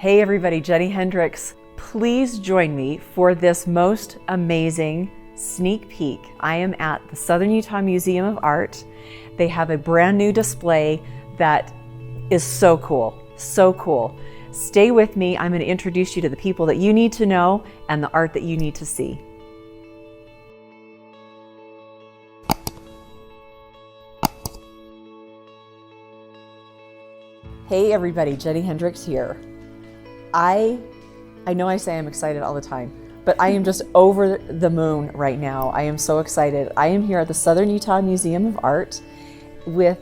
Hey everybody, Jennie Hendricks. Please join me for this most amazing sneak peek. I am at the Southern Utah Museum of Art. They have a brand new display that is so cool, so cool. Stay with me. I'm going to introduce you to the people that you need to know and the art that you need to see. Hey everybody, Jennie Hendricks here. I know I say I'm excited all the time, but I am just over the moon right now. I am so excited. I am here at the Southern Utah Museum of Art with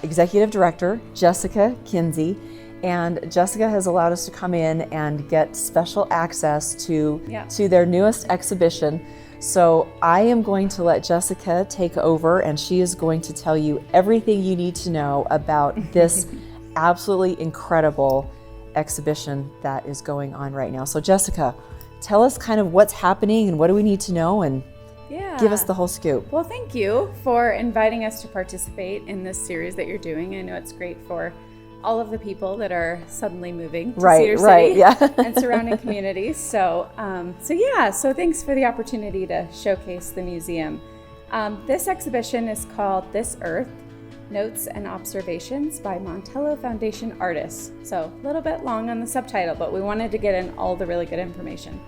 Executive Director Jessica Kinsey, and Jessica has allowed us to come in and get special access to their newest exhibition. So I am going to let Jessica take over, and she is going to tell you everything you need to know about this absolutely incredible exhibition that is going on right now. So Jessica, tell us kind of what's happening and what do we need to know, and give us the whole scoop. Well, thank you for inviting us to participate in this series that you're doing. I know it's great for all of the people that are suddenly moving to Cedar City and surrounding communities. So thanks for the opportunity to showcase the museum. This exhibition is called This Earth, Notes and Observations by Montello Foundation Artists. So a little bit long on the subtitle, but we wanted to get in all the really good information.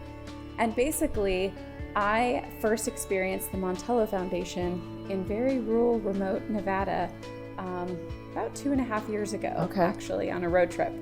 And basically, I first experienced the Montello Foundation in very rural, remote Nevada about 2.5 years ago, actually, on a road trip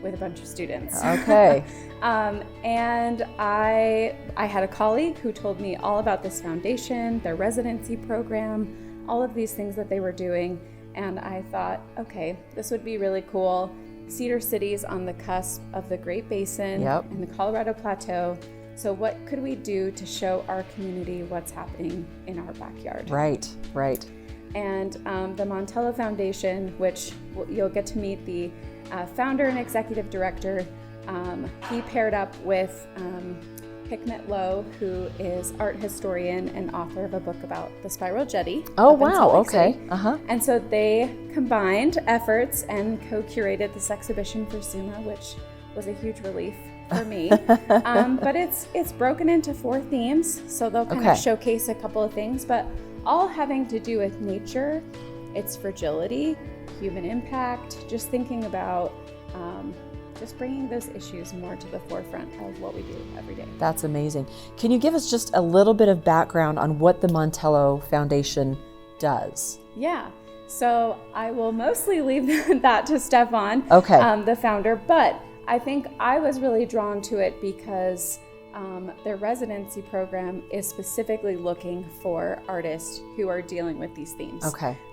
with a bunch of students. Okay. And I had a colleague who told me all about this foundation, their residency program, all of these things that they were doing. And I thought, okay, this would be really cool. Cedar City's on the cusp of the Great Basin and the Colorado Plateau. So what could we do to show our community what's happening in our backyard? Right. And the Montello Foundation, which you'll get to meet the founder and executive director, he paired up with Hikmet Lowe, who is art historian and author of a book about the spiral jetty. Oh, wow. Okay. And so they combined efforts and co-curated this exhibition for SUMA, which was a huge relief for me. But it's broken into 4 themes, so they'll kind of showcase a couple of things, but all having to do with nature, its fragility, human impact, just thinking about just bringing those issues more to the forefront of what we do every day. That's amazing. Can you give us just a little bit of background on what the Montello Foundation does? Yeah, so I will mostly leave that to Stefan, the founder, but I think I was really drawn to it because their residency program is specifically looking for artists who are dealing with these themes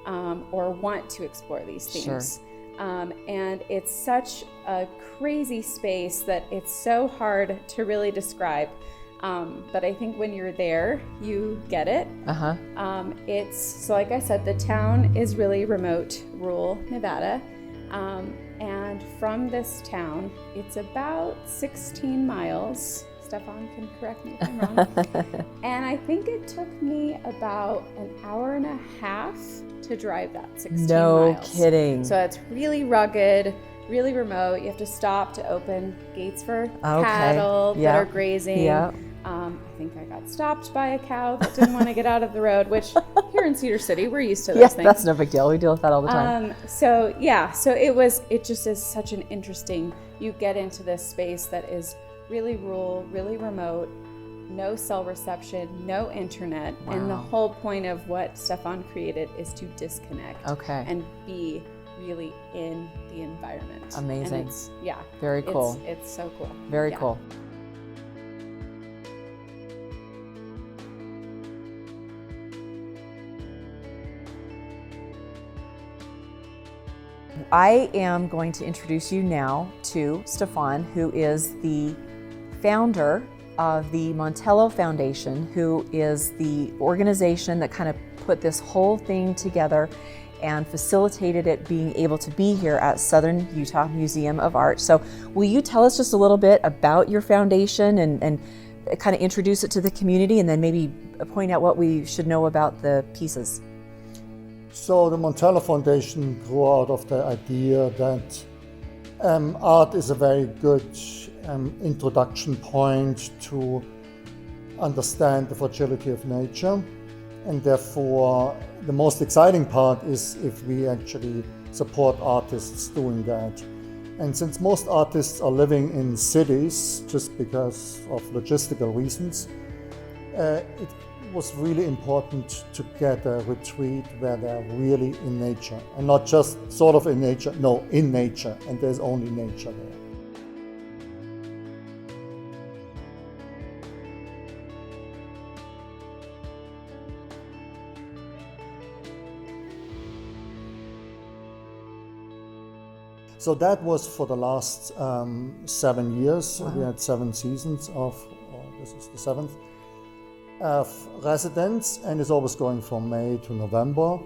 or want to explore these themes. Sure. And it's such a crazy space that it's so hard to really describe. But I think when you're there, you get it. So like I said, the town is really remote, rural Nevada. And from this town, it's about 16 miles. Stefan can correct me if I'm wrong. And I think it took me about an hour and a half to drive that 16 miles. No kidding. So it's really rugged, really remote. You have to stop to open gates for cattle that are grazing. I think I got stopped by a cow that didn't want to get out of the road, which here in Cedar City, we're used to those things. That's no big deal. We deal with that all the time. So it just is such an interesting, you get into this space that is really rural, really remote, no cell reception, no internet. Wow. And the whole point of what Stefan created is to disconnect and be really in the environment. Amazing. And it's, very cool. It's so cool. Very cool. I am going to introduce you now to Stefan, who is the founder of the Montello Foundation, who is the organization that kind of put this whole thing together and facilitated it being able to be here at Southern Utah Museum of Art. So will you tell us just a little bit about your foundation and kind of introduce it to the community, and then maybe point out what we should know about the pieces? So the Montello Foundation grew out of the idea that Art is a very good introduction point to understand the fragility of nature, and therefore the most exciting part is if we actually support artists doing that. And since most artists are living in cities just because of logistical reasons, it was really important to get a retreat where they're really in nature, and not just sort of in nature, no, in nature, and there's only nature there. So that was for the last 7 years. Wow. We had 7 seasons of, this is the 7th, of residence, and it's always going from May to November.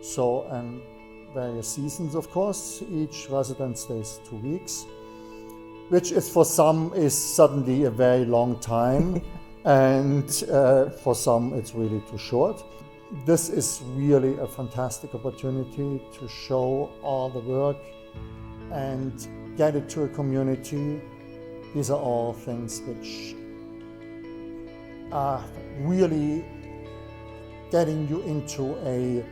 So, and various seasons, of course. Each residence stays 2 weeks, which is for some is suddenly a very long time, and for some it's really too short. This is really a fantastic opportunity to show all the work and get it to a community. These are all things which are really getting you into a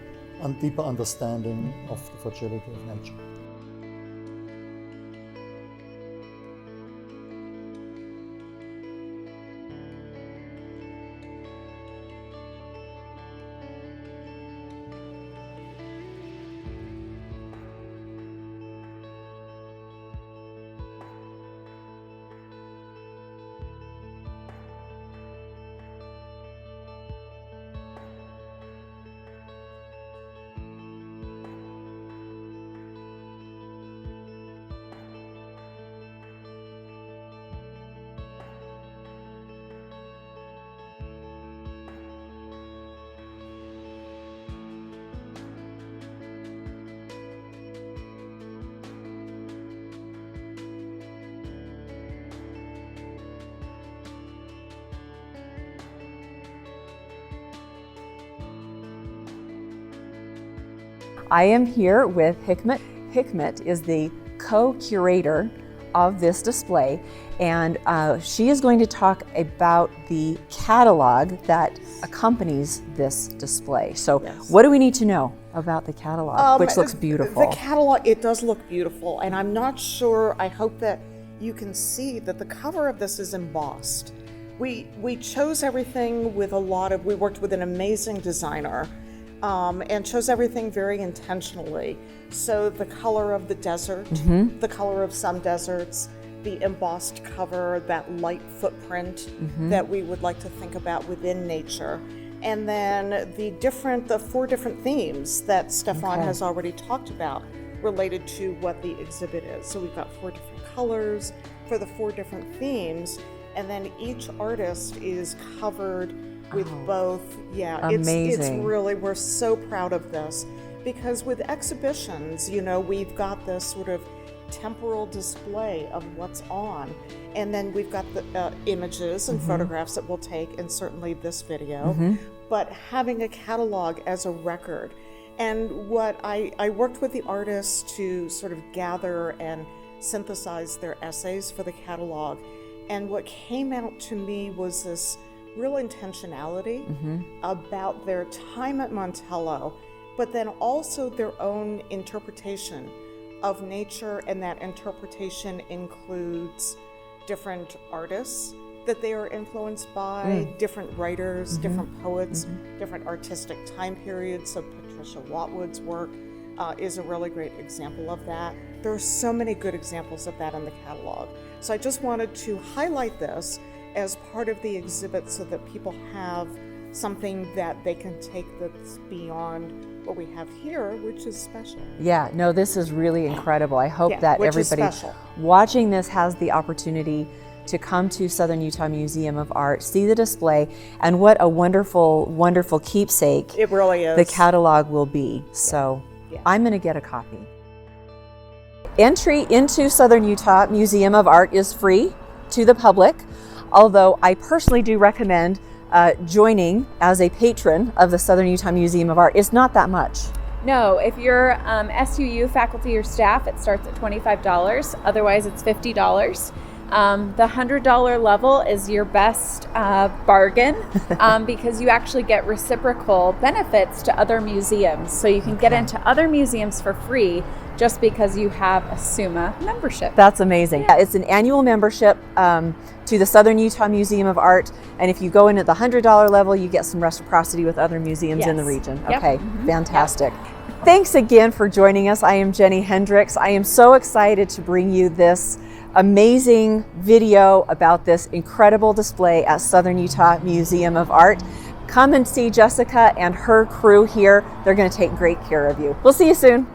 deeper understanding of the fragility of nature. I am here with Hikmet. Hikmet is the co-curator of this display, and she is going to talk about the catalog that accompanies this display. So yes. What do we need to know about the catalog, which looks beautiful? The catalog, it does look beautiful, and I'm not sure, I hope that you can see that the cover of this is embossed. We chose everything with we worked with an amazing designer, and chose everything very intentionally. So the color of the desert, the color of some deserts, the embossed cover, that light footprint that we would like to think about within nature. And then the 4 different themes that Stefan has already talked about related to what the exhibit is. So we've got 4 different colors for the 4 different themes, and then each artist is covered with both. Yeah, it's really, we're so proud of this, because with exhibitions, you know, we've got this sort of temporal display of what's on, and then we've got the images and photographs that we'll take, and certainly this video, but having a catalog as a record. And what I worked with the artists to sort of gather and synthesize their essays for the catalog, and what came out to me was this real intentionality about their time at Montello, but then also their own interpretation of nature, and that interpretation includes different artists that they are influenced by, different writers, different poets, different artistic time periods. So Patricia Watwood's work is a really great example of that. There are so many good examples of that in the catalog. So I just wanted to highlight this as part of the exhibit so that people have something that they can take that's beyond what we have here, which is special. Yeah, no, this is really incredible. I hope that everybody watching this has the opportunity to come to Southern Utah Museum of Art, see the display, and what a wonderful, wonderful keepsake it really is. The catalog will be. So I'm going to get a copy. Entry into Southern Utah Museum of Art is free to the public, although I personally do recommend joining as a patron of the Southern Utah Museum of Art. It's not that much. No, if you're SUU faculty or staff, it starts at $25. Otherwise, it's $50. The $100 level is your best bargain because you actually get reciprocal benefits to other museums. So you can get into other museums for free just because you have a SUMA membership. That's amazing. Yeah, it's an annual membership to the Southern Utah Museum of Art. And if you go in at the $100 level, you get some reciprocity with other museums in the region. Yep. Okay, fantastic. Yep. Thanks again for joining us. I am Jennie Hendricks. I am so excited to bring you this amazing video about this incredible display at Southern Utah Museum of Art. Come and see Jessica and her crew here. They're going to take great care of you. We'll see you soon.